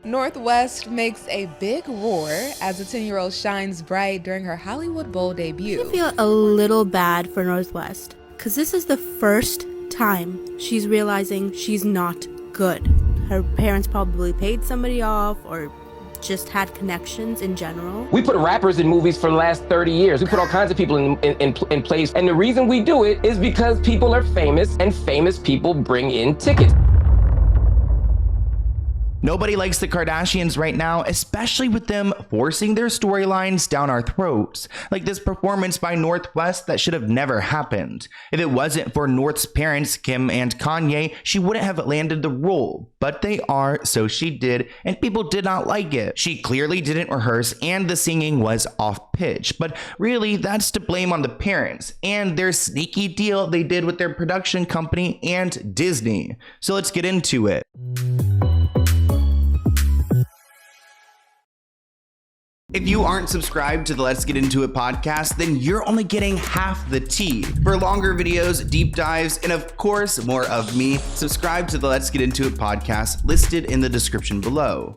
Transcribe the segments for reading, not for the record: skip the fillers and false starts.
North West makes a big roar as a 10-year-old shines bright during her Hollywood Bowl debut. I feel a little bad for North West, because this is the first time she's realizing she's not good. Her parents probably paid somebody off or just had connections in general. We put rappers in movies for the last 30 years. We put all kinds of people in place. And the reason we do it is because people are famous and famous people bring in tickets. Nobody likes the Kardashians right now, especially with them forcing their storylines down our throats. Like this performance by North West that should have never happened. If it wasn't for North's parents, Kim and Kanye, she wouldn't have landed the role. But they are, so she did, and people did not like it. She clearly didn't rehearse and the singing was off pitch. But really, that's to blame on the parents and their sneaky deal they did with their production company and Disney. So let's get into it. If you aren't subscribed to the Let's Get Into It podcast, then you're only getting half the tea. For longer videos, deep dives, and of course, more of me, subscribe to the Let's Get Into It podcast listed in the description below.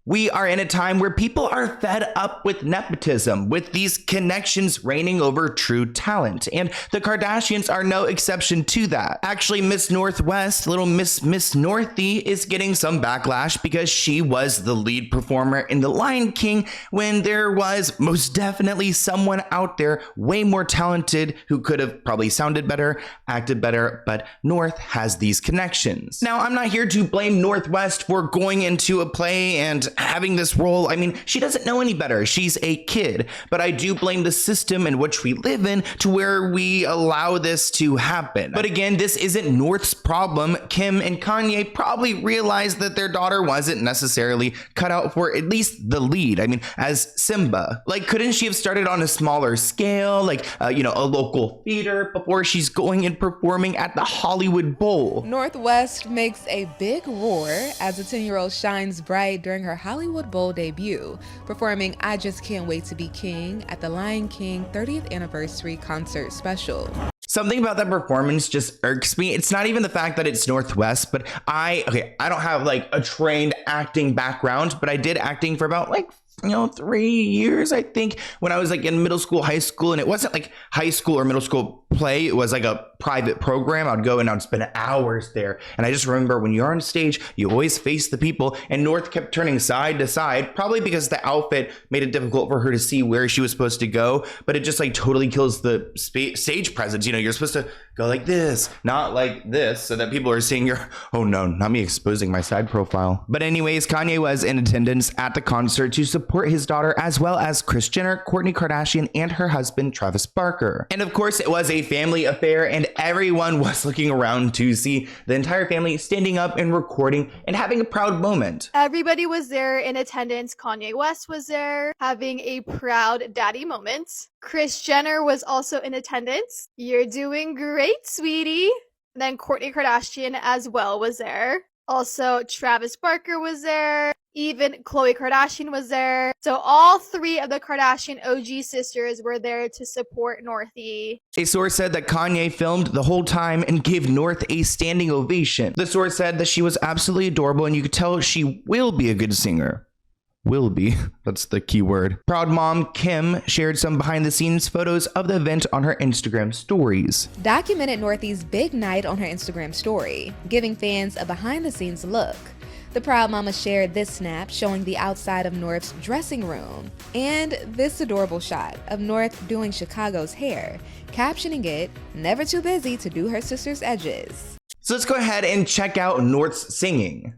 We are in a time where people are fed up with nepotism, with these connections reigning over true talent, and the Kardashians are no exception to that. Actually, Miss Northwest, little Miss Northy, is getting some backlash because she was the lead performer in The Lion King when there was most definitely someone out there way more talented who could have probably sounded better, acted better, but North has these connections. Now, I'm not here to blame Northwest for going into a play and having this role. I mean, she doesn't know any better. She's a kid, but I do blame the system in which we live in to where we allow this to happen. But again, this isn't North's problem. Kim and Kanye probably realized that their daughter wasn't necessarily cut out for at least the lead. I mean, as Simba, like, couldn't she have started on a smaller scale, like, a local theater before she's going and performing at the Hollywood Bowl? North West makes a big roar as a 10-year-old shines bright during her Hollywood Bowl debut, performing I Just Can't Wait to Be King at the Lion King 30th Anniversary Concert Special. Something about that performance just irks me. It's not even the fact that it's Northwest, but I don't have like a trained acting background, but I did acting for about 3 years, I think, when I was like in middle school, high school, and it wasn't like high school or middle school play. It was like a private program. I'd go and I'd spend hours there. And I just remember when you're on stage, you always face the people, and North kept turning side to side, probably because the outfit made it difficult for her to see where she was supposed to go, but it just like totally kills the stage presence. You know, you're supposed to go like this, not like this, so that people are seeing your, oh no, not me exposing my side profile. But anyways, Kanye was in attendance at the concert to support his daughter, as well as Kris Jenner, Kourtney Kardashian, and her husband, Travis Barker. And of course, it was a family affair, and everyone was looking around to see the entire family standing up and recording and having a proud moment. Everybody was there in attendance. Kanye West was there having a proud daddy moment. Kris Jenner was also in attendance. You're doing great, sweetie. And then Kourtney Kardashian as well was there. Also, Travis Barker was there. Even Khloe Kardashian was there. So all three of the Kardashian OG sisters were there to support Northy. A source said that Kanye filmed the whole time and gave North a standing ovation. The source said that she was absolutely adorable, and you could tell she will be a good singer. Will be, that's the key word. Proud mom Kim shared some behind the scenes photos of the event on her Instagram stories. Documented Northy's big night on her Instagram story, giving fans a behind the scenes look. The proud mama shared this snap showing the outside of North's dressing room and this adorable shot of North doing Chicago's hair, captioning it, "Never too busy to do her sister's edges." So let's go ahead and check out North's singing.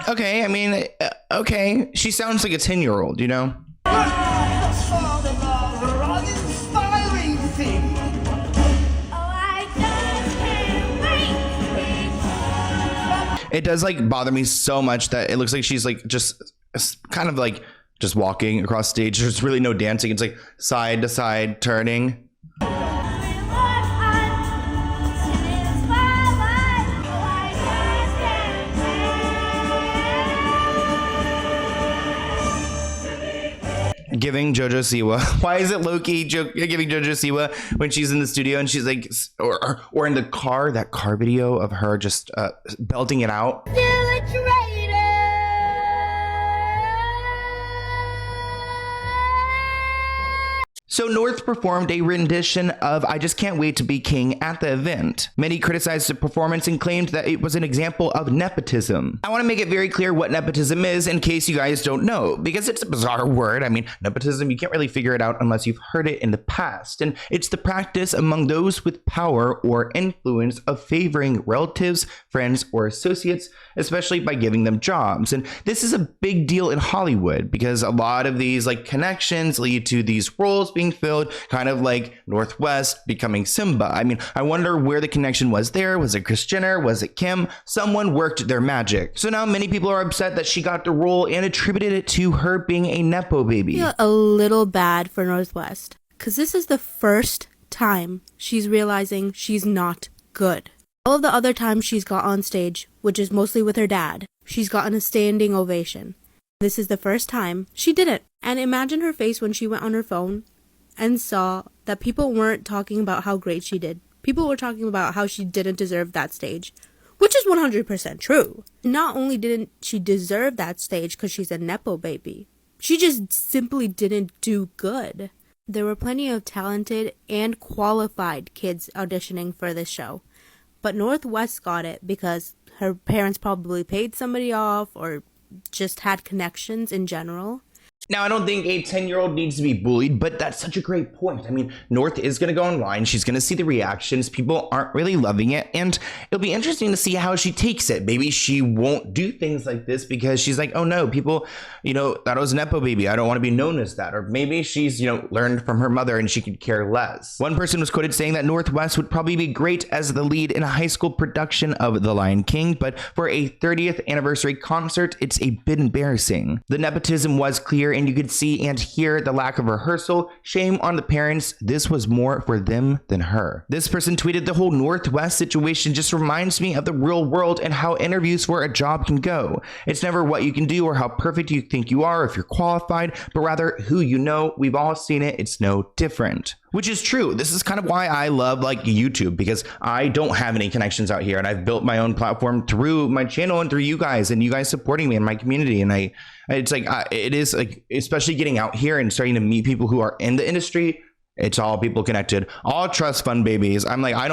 Okay, I mean, okay, she sounds like a 10-year-old, you know? It does like bother me so much that it looks like she's like just kind of like just walking across stage. There's really no dancing. It's like side to side turning. giving JoJo Siwa? Why is it low-key giving JoJo Siwa when she's in the studio and she's like, or in the car, that car video of her just belting it out? So North performed a rendition of I Just Can't Wait to Be King at the event. Many criticized the performance and claimed that it was an example of nepotism. I want to make it very clear what nepotism is in case you guys don't know, because it's a bizarre word. I mean, nepotism, you can't really figure it out unless you've heard it in the past. And it's the practice among those with power or influence of favoring relatives, friends, or associates, especially by giving them jobs. And this is a big deal in Hollywood because a lot of these like connections lead to these roles being filled, kind of like Northwest becoming Simba. I mean, I wonder where the connection was there. Was it Kris Jenner? Was it Kim? Someone worked their magic. So now many people are upset that she got the role and attributed it to her being a Nepo baby. I feel a little bad for Northwest because this is the first time she's realizing she's not good. All of the other times she's got on stage, which is mostly with her dad, she's gotten a standing ovation. This is the first time she didn't. And imagine her face when she went on her phone and saw that people weren't talking about how great she did. People were talking about how she didn't deserve that stage, which is 100% true. Not only didn't she deserve that stage because she's a Nepo baby, she just simply didn't do good. There were plenty of talented and qualified kids auditioning for this show, but Northwest got it because her parents probably paid somebody off or just had connections in general. Now, I don't think a 10-year-old needs to be bullied, but that's such a great point. I mean, North is going to go online. She's going to see the reactions. People aren't really loving it. And it'll be interesting to see how she takes it. Maybe she won't do things like this because she's like, oh no, people, that was a Nepo baby. I don't want to be known as that. Or maybe she's, learned from her mother and she could care less. One person was quoted saying that Northwest would probably be great as the lead in a high school production of The Lion King, but for a 30th anniversary concert, it's a bit embarrassing. The nepotism was clear, and you could see and hear the lack of rehearsal. Shame on the parents. This was more for them than her. This person tweeted, the whole Northwest situation just reminds me of the real world and how interviews for a job can go. It's never what you can do or how perfect you think you are if you're qualified, but rather who you know. We've all seen it. It's no different. Which is true. This is kind of why I love YouTube, because I don't have any connections out here, and I've built my own platform through my channel and through you guys and you guys supporting me in my community. And it is especially getting out here and starting to meet people who are in the industry. It's all people connected, all trust fund babies. I'm like, I'm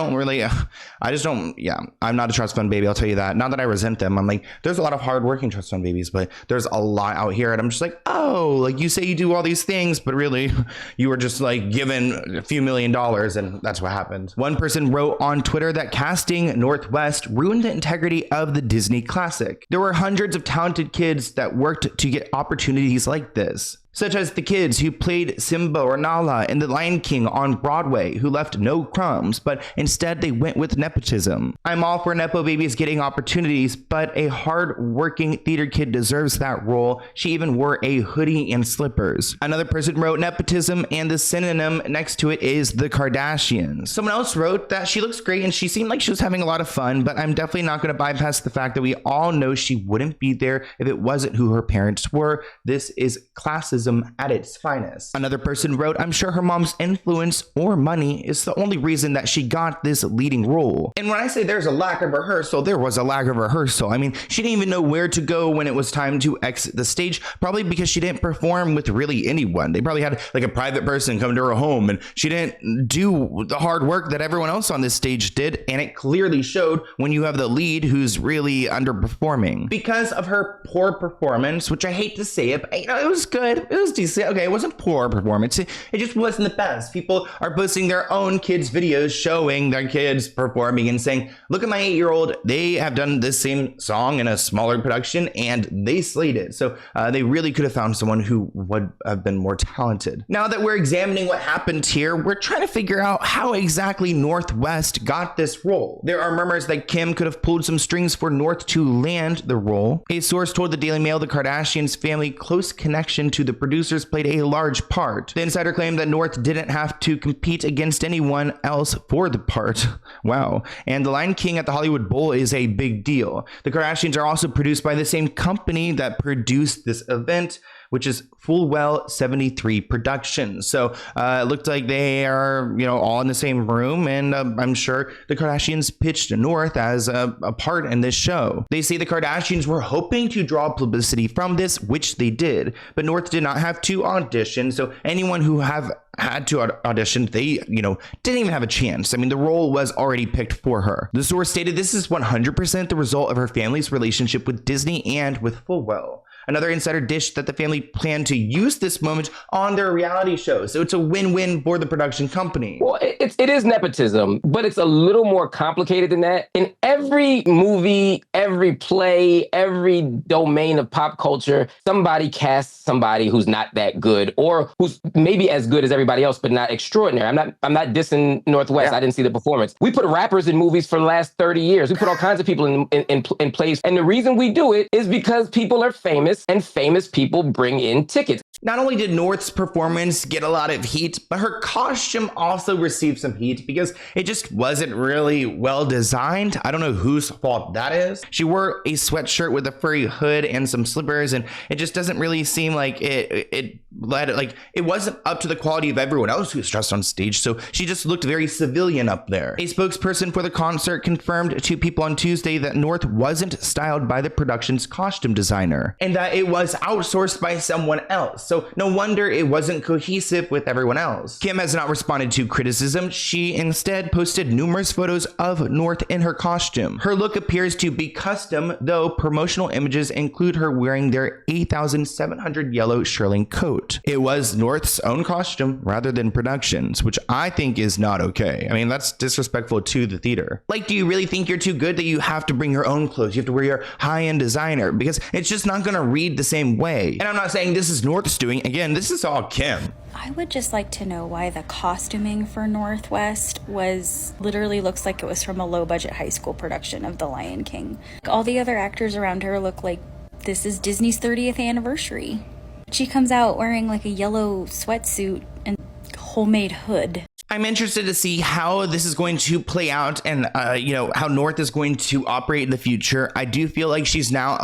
not a trust fund baby. I'll tell you that. Not that I resent them. I'm like, there's a lot of hardworking trust fund babies, but there's a lot out here. And I'm just like, oh, like you say you do all these things, but really you were just like given a few $1 million and that's what happened. One person wrote on Twitter that casting Northwest ruined the integrity of the Disney classic. There were hundreds of talented kids that worked to get opportunities like this, such as the kids who played Simba or Nala in The Lion King on Broadway, who left no crumbs, but instead they went with nepotism. I'm all for Nepo babies getting opportunities, but a hard-working theater kid deserves that role. She even wore a hoodie and slippers. Another person wrote nepotism, and the synonym next to it is the Kardashians. Someone else wrote that she looks great and she seemed like she was having a lot of fun, but I'm definitely not going to bypass the fact that we all know she wouldn't be there if it wasn't who her parents were. This is classism at its finest. Another person wrote, I'm sure her mom's influence or money is the only reason that she got this leading role. And when I say there's a lack of rehearsal, there was a lack of rehearsal. I mean, she didn't even know where to go when it was time to exit the stage, probably because she didn't perform with really anyone. They probably had like a private person come to her home, and she didn't do the hard work that everyone else on this stage did. And it clearly showed when you have the lead who's really underperforming. Because of her poor performance, which I hate to say it, but it was good. It was decent. Okay, it wasn't poor performance. It just wasn't the best. People are posting their own kids' videos showing their kids performing and saying, look at my 8-year-old. They have done this same song in a smaller production and they slayed it. So they really could have found someone who would have been more talented. Now that we're examining what happened here, we're trying to figure out how exactly Northwest got this role. There are murmurs that Kim could have pulled some strings for North to land the role. A source told the Daily Mail the Kardashians' family close connection to the producers played a large part. The insider claimed that North didn't have to compete against anyone else for the part. Wow. And The Lion King at the Hollywood Bowl is a big deal. The Kardashians are also produced by the same company that produced this event, which is Fullwell 73 Productions. So it looked like they are, all in the same room, and I'm sure the Kardashians pitched North as a part in this show. They say the Kardashians were hoping to draw publicity from this, which they did, but North did not have to audition, so anyone who had to audition, they, didn't even have a chance. I mean, the role was already picked for her. The source stated this is 100% the result of her family's relationship with Disney and with Fullwell. Another insider dish that the family planned to use this moment on their reality show. So it's a win-win for the production company. Well, it is nepotism, but it's a little more complicated than that. In every movie, every play, every domain of pop culture, somebody casts somebody who's not that good, or who's maybe as good as everybody else, but not extraordinary. I'm not dissing Northwest. Yeah. I didn't see the performance. We put rappers in movies for the last 30 years. We put all kinds of people in plays. And the reason we do it is because people are famous, and famous people bring in tickets. Not only did North's performance get a lot of heat, but her costume also received some heat because it just wasn't really well designed. I don't know whose fault that is. She wore a sweatshirt with a furry hood and some slippers, and it just doesn't really seem like it wasn't up to the quality of everyone else who was dressed on stage. So she just looked very civilian up there. A spokesperson for the concert confirmed to People on Tuesday that North wasn't styled by the production's costume designer and that it was outsourced by someone else. So no wonder it wasn't cohesive with everyone else. Kim has not responded to criticism. She instead posted numerous photos of North in her costume. Her look appears to be custom, though promotional images include her wearing their 8,700 yellow shearling coat. It was North's own costume rather than production's, which I think is not okay. I mean, that's disrespectful to the theater. Like, do you really think you're too good that you have to bring your own clothes? You have to wear your high-end designer, because it's just not gonna read the same way. And I'm not saying this is North's doing. Again, this is all Kim. I would just like to know why the costuming for Northwest literally looks like it was from a low-budget high school production of The Lion King. All the other actors around her look like this is Disney's 30th anniversary. She comes out wearing like a yellow sweatsuit and homemade hood. I'm interested to see how this is going to play out, and how North is going to operate in the future. I do feel like she's now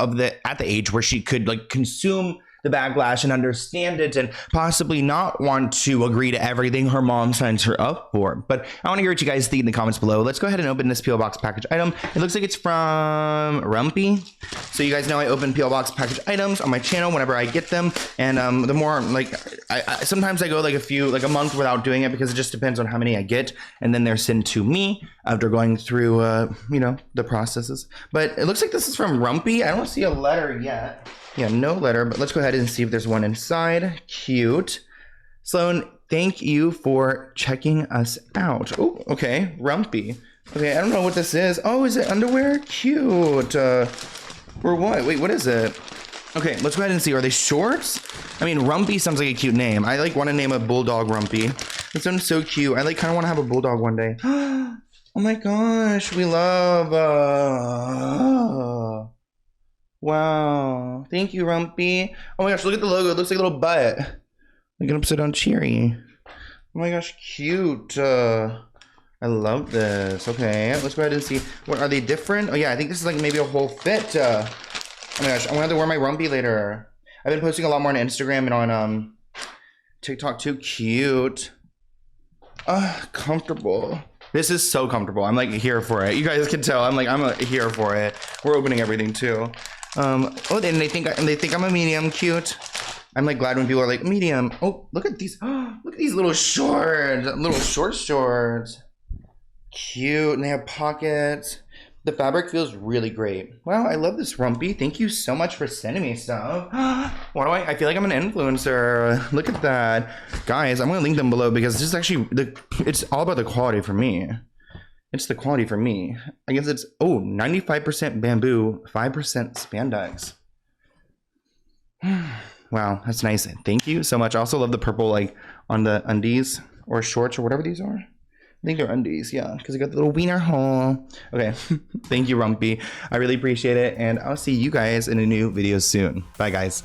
at the age where she could consume the backlash and understand it, and possibly not want to agree to everything her mom signs her up for. But I want to hear what you guys think in the comments below. Let's go ahead and open this P.O. Box package item. It looks like it's from Rumpy. So you guys know I open P.O. Box package items on my channel whenever I get them, and the more I sometimes I go a month without doing it, because it just depends on how many I get, and then they're sent to me after going through the processes. But it looks like this is from Rumpy. I don't see a letter yet. Yeah, no letter, but let's go ahead and see if there's one inside. Cute. Sloan, thank you for checking us out. Oh, okay. Rumpy. Okay, I don't know what this is. Oh, is it underwear? Cute. For what? Wait, what is it? Okay, let's go ahead and see. Are they shorts? I mean, Rumpy sounds like a cute name. I want to name a bulldog Rumpy. It sounds so cute. I kind of want to have a bulldog one day. Oh my gosh, we love... Wow. Thank you, Rumpy. Oh my gosh, look at the logo. It looks like a little butt. Like an upside down cherry. Oh my gosh, cute. I love this. Okay, let's go ahead and see. What are they different? Oh yeah, I think this is maybe a whole fit. Oh my gosh, I'm gonna have to wear my Rumpy later. I've been posting a lot more on Instagram and on TikTok too. Cute. Comfortable. This is so comfortable. I'm here for it. You guys can tell. I'm here for it. We're opening everything too. Then they think I'm a medium. Cute. I'm glad when people are medium. Oh, look at these. Look at these little shorts. Little shorts. Cute. And they have pockets. The fabric feels really great. Wow, I love this, Rumpy. Thank you so much for sending me stuff. I feel like I'm an influencer. Look at that. Guys, I'm gonna link them below, because this is actually it's all about the quality for me. It's the quality for me. I guess it's 95% bamboo, 5% spandex. Wow, that's nice. Thank you so much. I also love the purple on the undies or shorts or whatever these are. I think they're undies, yeah, because I got the little wiener hole. Okay, thank you, Rumpy. I really appreciate it, and I'll see you guys in a new video soon. Bye, guys.